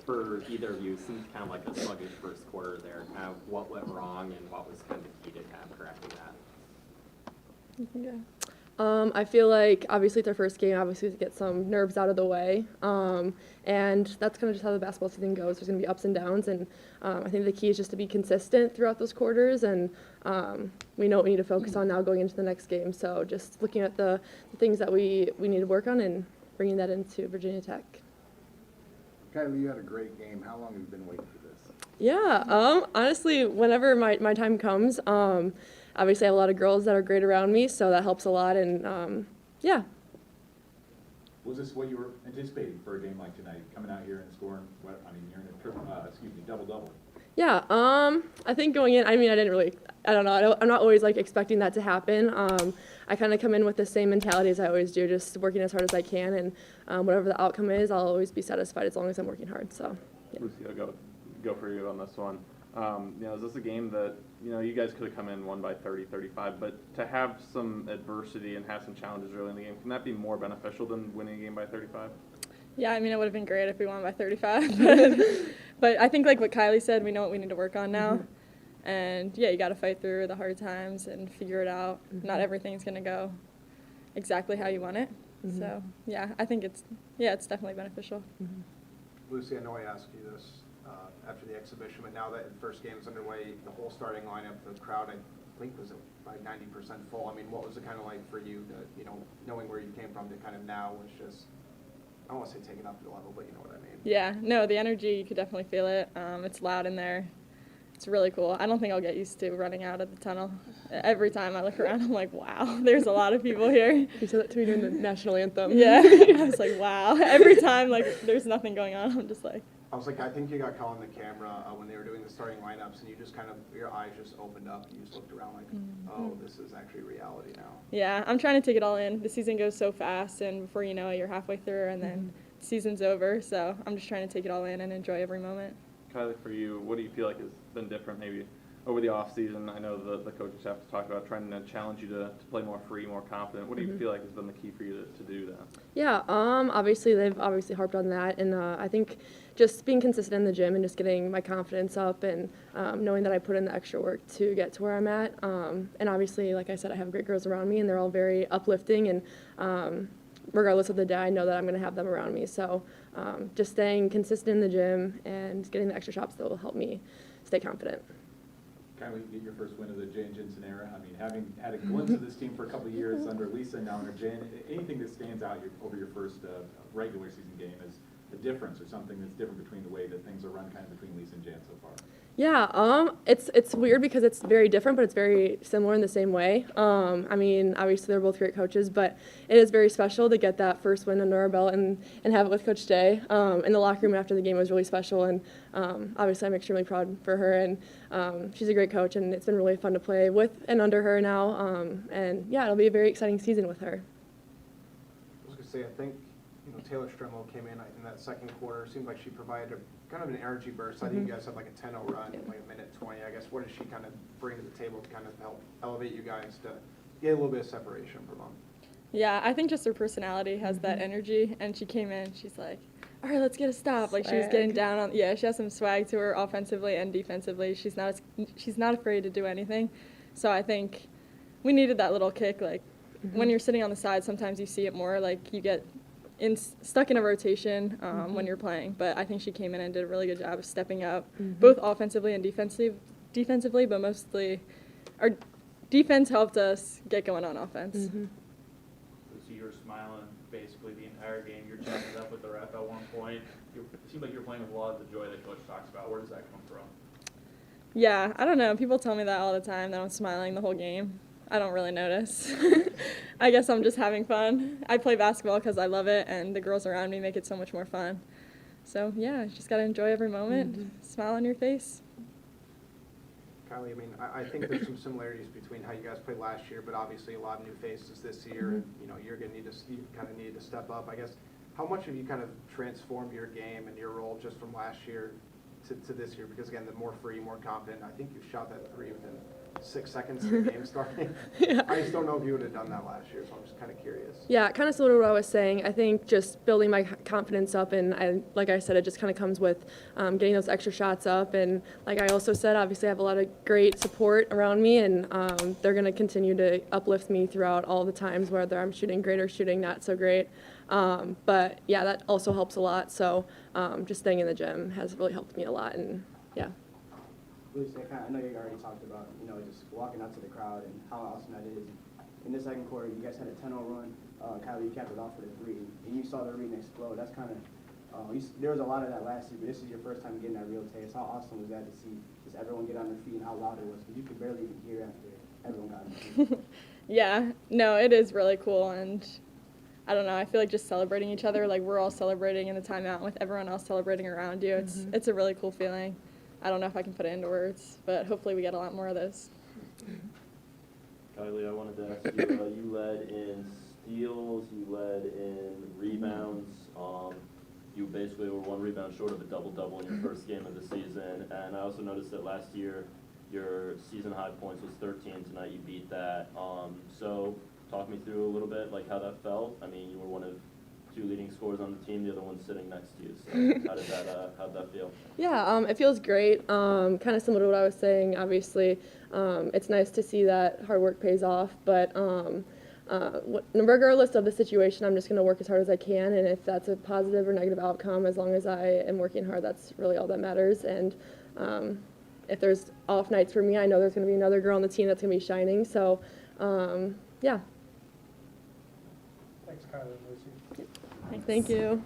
For either of you, seems kind of like a sluggish first quarter there. Kind of what went wrong and what was kind of the key to kind of correcting that? Yeah. I feel like obviously it's our first game, obviously to get some nerves out of the way, and that's kind of just how the basketball season goes. There's going to be ups and downs, and I think the key is just to be consistent throughout those quarters, and we know what we need to focus on now going into the next game. So just looking at the things that we need to work on and bringing that into Virginia Tech. Kylie, you had a great game. How long have you been waiting for this? Yeah, honestly, whenever my time comes, obviously I have a lot of girls that are great around me, so that helps a lot, and yeah. Was this what you were anticipating for a game like tonight, coming out here and scoring, you're in a double-double? Yeah, I think going in, I don't know, I'm not always like expecting that to happen. I kind of come in with the same mentality as I always do, just working as hard as I can, and whatever the outcome is, I'll always be satisfied as long as I'm working hard, so. Yeah. Lucy, I'll go for you on this one. Is this a game that, you guys could have come in won by 30, 35, but to have some adversity and have some challenges early in the game, can that be more beneficial than winning a game by 35? Yeah, it would have been great if we won by 35. But I think like what Kylie said, we know what we need to work on now. Mm-hmm. And, yeah, you got to fight through the hard times and figure it out. Mm-hmm. Not everything's going to go exactly how you want it. Mm-hmm. So, yeah, I think it's definitely beneficial. Mm-hmm. Lucy, I know I asked you this after the exhibition, but now that the first game is underway, the whole starting lineup, the crowd, I think, was like 90% full. What was it kind of like for you to, knowing where you came from, to kind of now was just, I don't want to say take it up to the level, but you know what I mean? Yeah, no, the energy, you could definitely feel it. It's loud in there. It's really cool. I don't think I'll get used to running out of the tunnel. Every time I look around, I'm like, wow, there's a lot of people here. You said that to me during the national anthem. Yeah, I was like, wow. Every time, there's nothing going on, I'm just like. I was like, I think you got caught on the camera when they were doing the starting lineups, and you just kind of, your eyes just opened up, and you just looked around like, oh, this is actually reality now. Yeah, I'm trying to take it all in. The season goes so fast, and before you know it, you're halfway through, and then the season's over, so I'm just trying to take it all in and enjoy every moment. Kylie, for you, what do you feel like has been different maybe over the off season? I know the coaches have to talk about trying to challenge you to play more free, more confident. What do you feel like has been the key for you to do that? Yeah, obviously they've harped on that, and I think just being consistent in the gym and just getting my confidence up, and knowing that I put in the extra work to get to where I'm at. And obviously, like I said, I have great girls around me, and they're all very uplifting, and regardless of the day, I know that I'm going to have them around me. So just staying consistent in the gym and getting the extra shots that will help me stay confident. Kylie, you get your first win of the Jan Jensen era. Having had a glimpse of this team for a couple of years under Lisa and now under Jan, anything that stands out over your first regular season game as a difference or something that's different between the way that things are run kind of between Lisa and Jan so far? Yeah, it's weird because it's very different, but it's very similar in the same way. Obviously they're both great coaches, but it is very special to get that first win under our belt and have it with Coach Day. In the locker room after the game was really special, and obviously I'm extremely proud for her, and she's a great coach, and it's been really fun to play with and under her now. And yeah, it'll be a very exciting season with her. I was going to say, I think Taylor Stremlo came in that second quarter. It seemed like she provided kind of an energy burst. I think you guys had like a 10-0 run in like a minute 20. I guess, what does she kind of bring to the table to kind of help elevate you guys to get a little bit of separation from them? Yeah, I think just her personality has that energy, and she came in, she's like, all right, let's get a stop. Like, she was getting down on, she has some swag to her offensively and defensively. She's not afraid to do anything. So I think we needed that little kick. Like, when you're sitting on the side, sometimes you see it more, like you get stuck in a rotation when you're playing, but I think she came in and did a really good job of stepping up, both offensively and defensively, but mostly our defense helped us get going on offense. So you were smiling basically the entire game. You're chatting it up with the ref at one point. It seemed like you're playing with a lot of the joy that Coach talks about. Where does that come from? Yeah, I don't know. People tell me that all the time, that I'm smiling the whole game. I don't really notice. I guess I'm just having fun. I play basketball because I love it, and the girls around me make it so much more fun. So, yeah, just got to enjoy every moment, smile on your face. Kylie, I think there's some similarities between how you guys played last year, but obviously a lot of new faces this year, and you're going to you kind of need to step up. I guess, how much have you kind of transformed your game and your role just from last year to this year? Because again, the more free, more confident. I think you've shot that three within 6 seconds of the game starting. Yeah. I just don't know if you would have done that last year, so I'm just kind of curious. Yeah, kind of similar to what I was saying. I think just building my confidence up, and like I said, it just kind of comes with getting those extra shots up. And like I also said, obviously I have a lot of great support around me, and they're going to continue to uplift me throughout all the times, whether I'm shooting great or shooting not so great. But yeah, that also helps a lot. So just staying in the gym has really helped me a lot, and yeah. Lucy, I know you already talked about, just walking out to the crowd and how awesome that is. In the second quarter, you guys had a 10-0 run. Kylie, you capped it off with a 3, and you saw the arena explode. That's kind of, there was a lot of that last year, but this is your first time getting that real taste. How awesome was that to see just everyone get on their feet and how loud it was? Because you could barely even hear after everyone got on their feet. Yeah, no, it is really cool, and I don't know, I feel like just celebrating each other, like we're all celebrating in the timeout with everyone else celebrating around you. It's a really cool feeling. I don't know if I can put it into words, but hopefully we get a lot more of those. Kylie, I wanted to ask you, you led in steals, you led in rebounds. You basically were 1 rebound short of a double-double in your first game of the season. And I also noticed that last year your season high points was 13. Tonight you beat that. So talk me through a little bit, like how that felt. I mean, you were one of 2 leading scorers on the team, the other one sitting next to you. So how'd that feel? Yeah, it feels great. Kind of similar to what I was saying. Obviously, it's nice to see that hard work pays off. But regardless of the situation, I'm just going to work as hard as I can. And if that's a positive or negative outcome, as long as I am working hard, that's really all that matters. And if there's off nights for me, I know there's going to be another girl on the team that's going to be shining. So, yeah. Thanks, Kylie and Lucy. Thank you.